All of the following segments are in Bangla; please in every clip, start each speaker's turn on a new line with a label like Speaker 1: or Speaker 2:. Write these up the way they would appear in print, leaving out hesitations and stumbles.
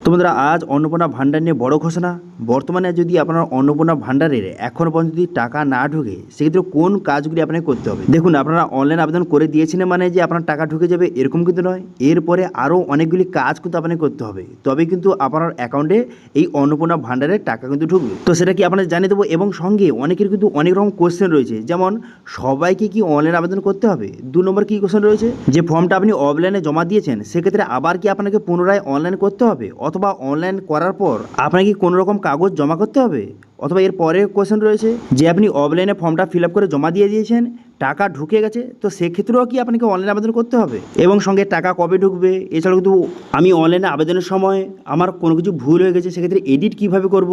Speaker 1: তো বন্ধুরা, আজ অন্নপূর্ণা ভাণ্ডার নিয়ে বড় ঘোষণা। বর্তমানে যদি আপনার অন্নপূর্ণা ভাণ্ডারের এখনও পর্যন্ত যদি টাকা না ঢোকে, সেক্ষেত্রে কোন কাজগুলি আপনাকে করতে হবে। দেখুন, আপনারা অনলাইন আবেদন করে দিয়েছেন মানে যে আপনার টাকা ঢুকে যাবে এরকম কিন্তু নয়। এরপরে আরও অনেকগুলি কাজ কিন্তু আপনাকে করতে হবে, তবে কিন্তু আপনার অ্যাকাউন্টে এই অন্নপূর্ণা ভাণ্ডারের টাকা কিন্তু ঢুকবে। তো সেটা কি আপনাদের জানিয়ে দেবো। এবং সঙ্গে অনেকের কিন্তু অনেক রকম কোশ্চেন রয়েছে, যেমন সবাইকে কি অনলাইন আবেদন করতে হবে। 2 নম্বর কি কোশ্চেন রয়েছে, যে ফর্মটা আপনি অফলাইনে জমা দিয়েছেন সেক্ষেত্রে আবার কি আপনাকে পুনরায় অনলাইন করতে হবে, অথবা অনলাইন করার পর আপনাকে কি কোনো রকম কাগজ জমা করতে হবে। অথবা এর পরে কোশ্চেন রয়েছে যে আপনি অফলাইনে ফর্মটা ফিল আপ করে জমা দিয়ে দিয়েছেন, টাকা ঢুকে গেছে, তো সেক্ষেত্রেও কি আপনাকে অনলাইন আবেদন করতে হবে, এবং সঙ্গে টাকা কবে ঢুকবে। এছাড়াও কিন্তু আমি অনলাইনে আবেদনের সময় আমার কোনো কিছু ভুল হয়ে গেছে, সেক্ষেত্রে এডিট কীভাবে করব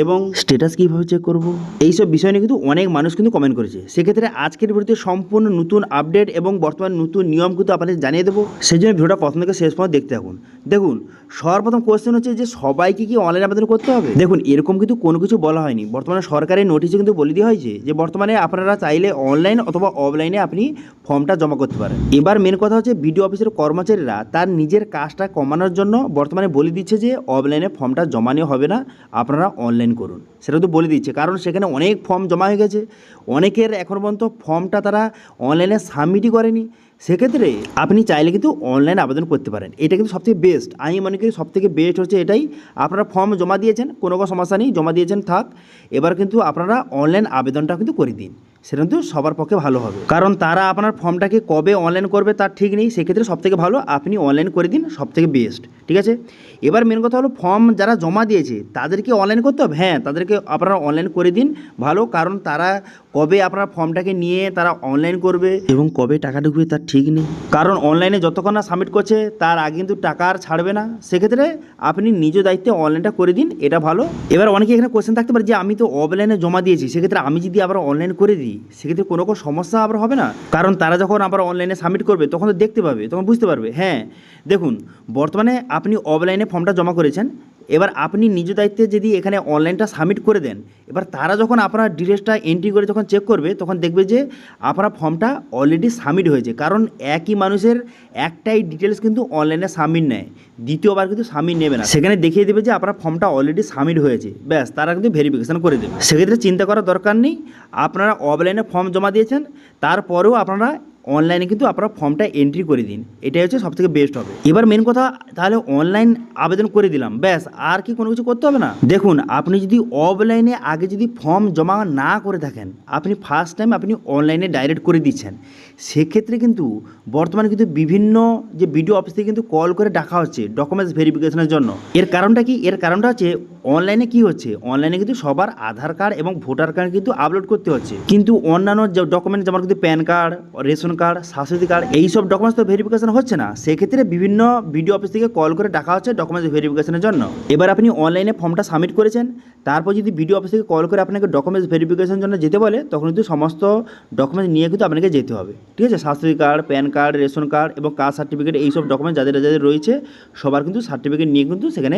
Speaker 1: এবং স্ট্যাটাস কীভাবে চেক করব, এইসব বিষয় নিয়ে কিন্তু অনেক মানুষ কিন্তু কমেন্ট করেছে। সেক্ষেত্রে আজকের ভিডিওতে সম্পূর্ণ নতুন আপডেট এবং বর্তমান নতুন নিয়ম কিন্তু আপনাদের জানিয়ে দেবো। সেই জন্য ভিডিওটা প্রথম থেকে শেষ পর্যন্ত দেখতে থাকুন। দেখুন, সর্বপ্রথম কোশ্চেন হচ্ছে যে সবাইকে কি অনলাইন আবেদন করতে হবে। দেখুন, এরকম কিন্তু কোনো কিছু বলা হয়নি। বর্তমানে সরকারের নোটিশে কিন্তু বলে দেওয়া হয়েছে যে বর্তমানে আপনারা চাইলে অনলাইন অথবা অফলাইনে আপনি ফর্মটা জমা করতে পারেন। এবার মেন কথা হচ্ছে বিডিও অফিসের কর্মচারীরা তার নিজের কাজটা কমানোর জন্য বর্তমানে বলে দিচ্ছে যে অফলাইনে ফর্মটা জমা নেওয়া হবে না, আপনারা অনলাইন করুন। সেটা তো বলে দিচ্ছে, কারণ সেখানে অনেক ফর্ম জমা হয়ে গেছে। অনেকের এখন পর্যন্ত ফর্মটা তারা অনলাইনে সাবমিটই করেনি। সেক্ষেত্রে আপনি চাইলে কিন্তু অনলাইন আবেদন করতে পারেন। এটা কিন্তু সবথেকে বেস্ট, আমি মনে করি সবথেকে বেস্ট হচ্ছে এটাই। আপনারা ফর্ম জমা দিয়েছেন, কোনো সমস্যা নেই, জমা দিয়েছেন থাক। এবার কিন্তু আপনারা অনলাইন আবেদনটা কিন্তু করে দিন, সেটা কিন্তু সবার পক্ষে ভালো হবে। কারণ তারা আপনার ফর্মটাকে কবে অনলাইন করবে তার ঠিক নেই। সেক্ষেত্রে সবথেকে ভালো আপনি অনলাইন করে দিন, সবথেকে বেস্ট। ঠিক আছে, এবার মেন কথা হলো ফর্ম যারা জমা দিয়েছে তাদেরকে অনলাইন করতে হবে। হ্যাঁ, তাদেরকে আপনারা অনলাইন করে দিন, ভালো। কারণ তারা কবে আপনার ফর্মটাকে নিয়ে তারা অনলাইন করবে এবং কবে টাকা ঢুকবে তার ঠিক নেই। কারণ অনলাইনে যতক্ষণ না সাবমিট করছে তার আগে কিন্তু টাকা আর ছাড়বে না। সেক্ষেত্রে আপনি নিজ দায়িত্বে অনলাইনটা করে দিন, এটা ভালো। এবার অনেকে এখানে কোশ্চেন থাকতে পারে যে আমি তো অফলাইনে জমা দিয়েছি, সেক্ষেত্রে আমি যদি আবার অনলাইন করে দিই সেক্ষেত্রে কোনো সমস্যা আবার হবে না। কারণ তারা যখন আবার অনলাইনে সাবমিট করবে তখন তো দেখতে পাবে, তখন বুঝতে পারবে। হ্যাঁ, দেখুন, বর্তমানে আপনি অফলাইনে ফর্মটা জমা করেছেন, এবার আপনি নিজ দায়িত্বে যদি এখানে অনলাইনটা সাবমিট করে দেন, এবার তারা যখন আপনার ডিটেলসটা এন্ট্রি করে যখন চেক করবে তখন দেখবে যে আপনার ফর্মটা অলরেডি সাবমিট হয়েছে। কারণ একই মানুষের একটাই ডিটেলস কিন্তু অনলাইনে সাবমিট নেয়, দ্বিতীয়বার কিন্তু সাবমিট নেবে না। সেখানে দেখিয়ে দেবে যে আপনার ফর্মটা অলরেডি সাবমিট হয়েছে, ব্যাস তারা কিন্তু ভেরিফিকেশন করে দেবে। সেক্ষেত্রে চিন্তা করার দরকার নেই। আপনারা অফলাইনে ফর্ম জমা দিয়েছেন, তারপরেও আপনারা অনলাইনে কিন্তু আপনারা ফর্মটা এন্ট্রি করে দিন, এটাই হচ্ছে সবথেকে বেস্ট হবে। এবার মেন কথা, তাহলে অনলাইন আবেদন করে দিলাম, ব্যাস আর কি কোনো কিছু করতে হবে না। দেখুন, আপনি যদি অফলাইনে আগে যদি ফর্ম জমা না করে থাকেন, আপনি ফার্স্ট টাইম আপনি অনলাইনে ডাইরেক্ট করে দিচ্ছেন, সেক্ষেত্রে কিন্তু বর্তমানে কিন্তু বিভিন্ন যে বিডিও অফিস থেকে কিন্তু কল করে ডাকা হচ্ছে ডকুমেন্টস ভেরিফিকেশনের জন্য। এর কারণটা কি? এর কারণটা হচ্ছে অনলাইনে কি হচ্ছে, অনলাইনে কিন্তু সবার আধার কার্ড এবং ভোটার কার্ড কিন্তু আপলোড করতে হচ্ছে, কিন্তু অন্যান্য যে ডকুমেন্ট যেমন কিন্তু PAN card, ration card, Swasthyasathi card, এইসব ডকুমেন্টস তো ভেরিফিকেশন হচ্ছে না। সেক্ষেত্রে বিভিন্ন বিডিও অফিস থেকে কল করে ডাকা হচ্ছে ডকুমেন্টস ভেরিফিকেশনের জন্য। এবার আপনি অনলাইনে ফর্মটা সাবমিট করেছেন, তারপর যদি বিডিও অফিস থেকে কল করে আপনাকে ডকুমেন্টস ভেরিফিকেশনের জন্য যেতে বলে, তখন কিন্তু সমস্ত ডকুমেন্টস নিয়ে কিন্তু আপনাকে যেতে হবে। ঠিক আছে, Swasthyasathi card, PAN card, ration card এবং কাস্ট সার্টিফিকেট, এইসব ডকুমেন্টস যাদের যাদের রয়েছে সবার কিন্তু সার্টিফিকেট নিয়ে কিন্তু সেখানে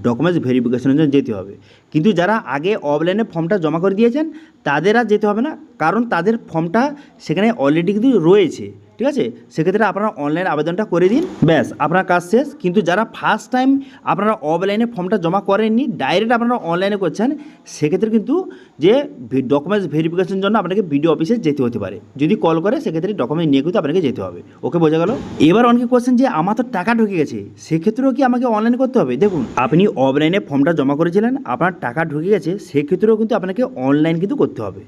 Speaker 1: ডকুমেন্টস ভেরিফিকেশনের জন্য যেতে হবে। কিন্তু যারা আগে অফলাইনে ফর্মটা জমা করে দিয়েছেন তাদের আর যেতে হবে না, কারণ তাদের ফর্মটা সেখানে অলরেডি কিন্তু রয়েছে। ঠিক আছে, সেক্ষেত্রে আপনারা অনলাইন আবেদনটা করে দিন, ব্যাস আপনার কাজ শেষ। কিন্তু যারা ফার্স্ট টাইম আপনারা অফলাইনে ফর্মটা জমা করেননি, ডাইরেক্ট আপনারা অনলাইনে করছেন, সেক্ষেত্রে কিন্তু যে ডকুমেন্টস ভেরিফিকেশনের জন্য আপনাকে বিডিও অফিসে যেতে হতে পারে। যদি কল করে সেক্ষেত্রে ডকুমেন্ট নিয়ে কিন্তু আপনাকে যেতে হবে। ওকে, বোঝা গেল। এবার অনেকে কোশ্চেন যে আমার তো টাকা ঢুকে গেছে, সেক্ষেত্রেও কি আমাকে অনলাইন করতে হবে। দেখুন, আপনি অফলাইনে ফর্মটা জমা করেছিলেন, আপনার টাকা ঢুকে গেছে, সেক্ষেত্রেও কিন্তু আপনাকে অনলাইন কিন্তু করতে হবে।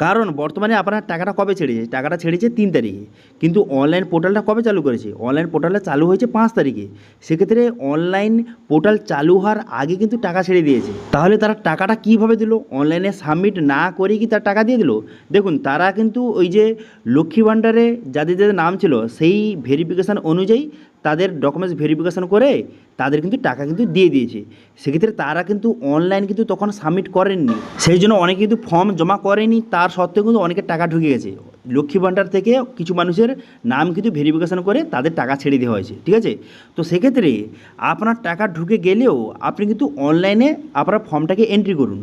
Speaker 1: কারণ বর্তমানে আপনার টাকাটা কবে ছেড়েছে, টাকাটা ছেড়েছে 3 তারিখে, কিন্তু অনলাইন পোর্টালটা কবে চালু করেছে, অনলাইন পোর্টালটা চালু হয়েছে 5 তারিখে। সেক্ষেত্রে অনলাইন পোর্টাল চালু হওয়ার আগে কিন্তু টাকা ছেড়ে দিয়েছে। তাহলে তারা টাকাটা কীভাবে দিল? অনলাইনে সাবমিট না করেই কি তার টাকা দিয়ে দিল? দেখুন, তারা কিন্তু ওই যে লক্ষ্মী ভাণ্ডারে যাদের যাদের নাম ছিল সেই ভেরিফিকেশান অনুযায়ী তাদের ডকুমেন্টস ভেরিফিকেশান করে তাদের কিন্তু টাকা কিন্তু দিয়ে দিয়েছে। সেক্ষেত্রে তারা কিন্তু অনলাইন কিন্তু তখন সাবমিট করেননি, সেই জন্য অনেকে কিন্তু ফর্ম জমা করেনি, তার সত্ত্বেও কিন্তু অনেকের টাকা ঢুকে গেছে। লক্ষ্মী ভাণ্ডার থেকে কিছু মানুষের নাম কিন্তু ভেরিফিকেশান করে তাদের টাকা ছেড়ে দেওয়া হয়েছে। ঠিক আছে, তো সেক্ষেত্রে আপনার টাকা ঢুকে গেলেও আপনি কিন্তু অনলাইনে আপনার ফর্মটাকে এন্ট্রি করুন।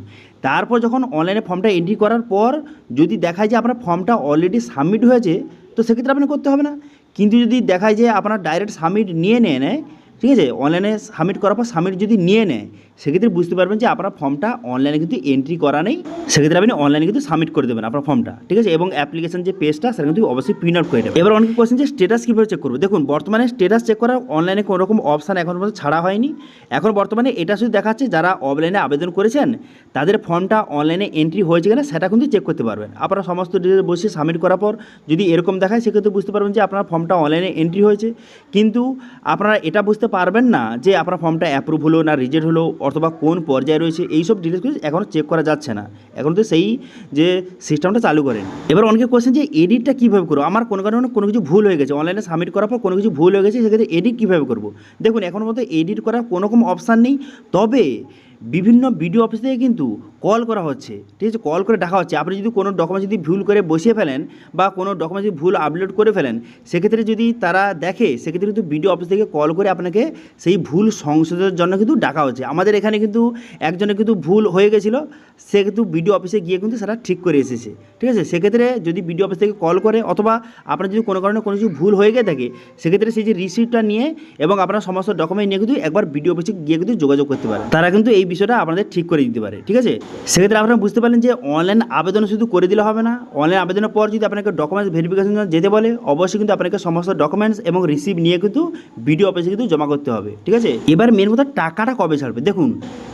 Speaker 1: তারপর যখন অনলাইনে ফর্মটা এন্ট্রি করার পর যদি দেখায় যে আপনার ফর্মটা অলরেডি সাবমিট হয়েছে, তো সেক্ষেত্রে আপনি করতে হবে না। কিন্তু যদি দেখায় যে আপনার ডাইরেক্ট সাবমিট নিয়ে নেয়, ঠিক আছে, অনলাইনে সাবমিট করার পর সাবমিট যদি নিয়ে নেয় সেক্ষেত্রে বুঝতে পারবেন যে আপনার ফর্মটা অনলাইনে কিন্তু এন্ট্রি করা নেই, সেক্ষেত্রে আপনি অনলাইনে কিন্তু সাবমিট করে দেবেন আপনার ফর্মটা, ঠিক আছে। এবং অ্যাপ্লিকেশন যে পেজটা সেটা কিন্তু অবশ্যই প্রিন্ট আউট করে দেবেন। এবার অনেকে কোয়েশ্চেন যে স্ট্যাটাস কীভাবে চেক করবো। দেখুন বর্তমানে স্ট্যাটাস চেক করার অনলাইনে কোনো রকম অপশান এখন পর্যন্ত ছাড়া হয়নি। এখন বর্তমানে এটা শুধু দেখাচ্ছে যারা অফলাইনে আবেদন করেছেন তাদের ফর্মটা অনলাইনে এন্ট্রি হয়েছে কিনা সেটা কিন্তু চেক করতে পারবেন। আপনারা সমস্ত ডিটেলস বসে সাবমিট করার পর যদি এরকম দেখায় সেক্ষেত্রে বুঝতে পারবেন যে আপনার ফর্মটা অনলাইনে এন্ট্রি হয়েছে। কিন্তু আপনারা এটা বুঝতে পারবেন না যে আপনার ফর্মটা অ্যাপ্রুভ হলো না রিজেক্ট হলো অথবা কোন পর্যায়ে রয়েছে, এইসব ডিটেলসগুলো এখনও চেক করা যাচ্ছে না, এখন তো সেই যে সিস্টেমটা চালু করেন। এবার অনেকে কোয়েশ্চেন যে এডিটটা কীভাবে করবো, আমার কোনো কারণে কোনো কিছু ভুল হয়ে গেছে, অনলাইনে সাবমিট করার পর কোনো কিছু ভুল হয়ে গেছে, সেক্ষেত্রে এডিট কীভাবে করবো। দেখুন এখন মতো এডিট করার কোনো রকম অপশান নেই, তবে বিভিন্ন বিডিও অফিস থেকে কিন্তু কল করা হচ্ছে, ঠিক আছে, কল করে ডাকা হচ্ছে। আপনি যদি কোনো ডকুমেন্ট যদি ভুল করে বসিয়ে ফেলেন বা কোনো ডকুমেন্ট যদি ভুল আপলোড করে ফেলেন সেক্ষেত্রে যদি তারা দেখে সেক্ষেত্রে কিন্তু বিডিও অফিস থেকে কল করে আপনাকে সেই ভুল সংশোধনের জন্য কিন্তু ডাকা হচ্ছে। আমাদের এখানে কিন্তু একজনের কিন্তু ভুল হয়ে গেছিলো, সে কিন্তু বিডিও অফিসে গিয়ে কিন্তু সেটা ঠিক করে এসেছে, ঠিক আছে। সেক্ষেত্রে যদি বিডিও অফিস থেকে কল করে অথবা আপনার যদি কোনো কারণে কোনো কিছু ভুল হয়ে গিয়ে থাকে সেক্ষেত্রে সেই যে রিসিপ্টটা নিয়ে এবং আপনার সমস্ত ডকুমেন্ট নিয়ে কিন্তু একবার বিডিও অফিসে গিয়ে কিন্তু যোগাযোগ করতে পারে, তারা কিন্তু এই বিষয়টা আপনাদের ঠিক করে দিতে পারে, ঠিক আছে। সেক্ষেত্রে আপনারা বুঝতে পারলেন যে অনলাইন আবেদন শুধু করে দিলে হবে না, অনলাইন আবেদনের পর যদি আপনাকে ডকুমেন্টস ভেরিফিকেশন যেতে বলে অবশ্যই কিন্তু আপনাকে সমস্ত ডকুমেন্টস এবং রিসিপ্ট নিয়ে কিন্তু বিডিও অফিসে কিন্তু জমা করতে হবে, ঠিক আছে। এবার মেন কথা টাকাটা কবে ছাড়বে। দেখুন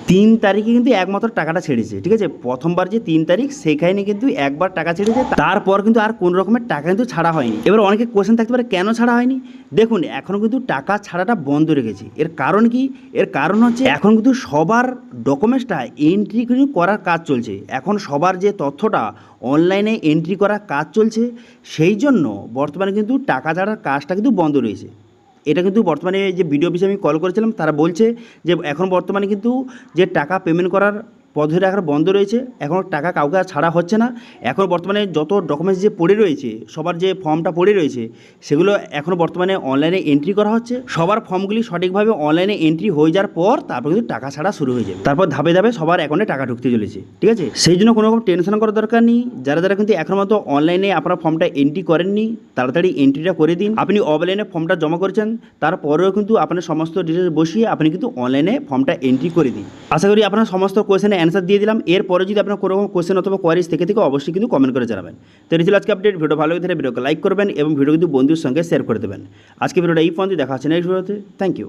Speaker 1: 3 তারিখে কিন্তু একমাত্র টাকাটা ছেড়েছে, ঠিক আছে। প্রথমবার যে 3 তারিখ সেখানে কিন্তু একবার টাকা ছেড়েছে, তারপর কিন্তু আর কোনো রকমের টাকা কিন্তু ছাড়া হয়নি। এবার অনেকে কোয়েশ্চেন থাকতে পারে কেন ছাড়া হয়নি। দেখুন এখনও কিন্তু টাকা ছাড়াটা বন্ধ রেখেছে। এর কারণ কি, এর কারণ হচ্ছে এখন কিন্তু সবার ডকুমেন্টসটা এন্ট্রি কিন্তু করার কাজ চলছে, এখন সবার যে তথ্যটা অনলাইনে এন্ট্রি করার কাজ চলছে, সেই জন্য বর্তমানে কিন্তু টাকা ছাড়ার কাজটা কিন্তু বন্ধ রয়েছে। এটা কিন্তু বর্তমানে যে বিডিও অফিসে আমি কল করেছিলাম তারা বলছে যে এখন বর্তমানে কিন্তু যে টাকা পেমেন্ট করার পদ্ধতিটা এখন বন্ধ রয়েছে, এখন টাকা কাউকে আর ছাড়া হচ্ছে না। এখন বর্তমানে যত ডকুমেন্টস যে পড়ে রয়েছে, সবার যে ফর্মটা পড়ে রয়েছে সেগুলো এখন বর্তমানে অনলাইনে এন্ট্রি করা হচ্ছে। সবার ফর্মগুলি সঠিকভাবে অনলাইনে এন্ট্রি হয়ে যাওয়ার পর তারপর কিন্তু টাকা ছাড়া শুরু হয়ে যাবে, তারপর ধাপে ধাপে সবার অ্যাকাউন্টে টাকা ঢুকতে চলেছে, ঠিক আছে। সেই জন্য কোনো রকম টেনশন করার দরকার নেই। যারা যারা কিন্তু এখন মতো অনলাইনে আপনার ফর্মটা এন্ট্রি করেননি তাড়াতাড়ি এন্ট্রিটা করে দিন। আপনি অফলাইনে ফর্মটা জমা করেছেন তারপরেও কিন্তু আপনার সমস্ত ডিটেলস বসিয়ে আপনি কিন্তু অনলাইনে ফর্মটা এন্ট্রি করে দিন। আশা করি আপনার সমস্ত কোয়েশ্চেনের অ্যান্সার দিয়ে দিলাম। এরপরে যদি আপনার কোনো রকম কোয়েশ্চেন অথবা কোয়ারিজ থেকে অবশ্যই কিন্তু কমেন্ট করে জানাবেন। তো এই ছিল আজকে আপডেট। ভিডিও ভালো লাগে ভিডিওকে লাইক করবেন এবং ভিডিও কিন্তু বন্ধুর সঙ্গে শেয়ার করে দেবেন। আজকে ভিডিওটা এই পর্যন্ত, দেখা হচ্ছে নেক্সট ভিডিওতে। Thank you.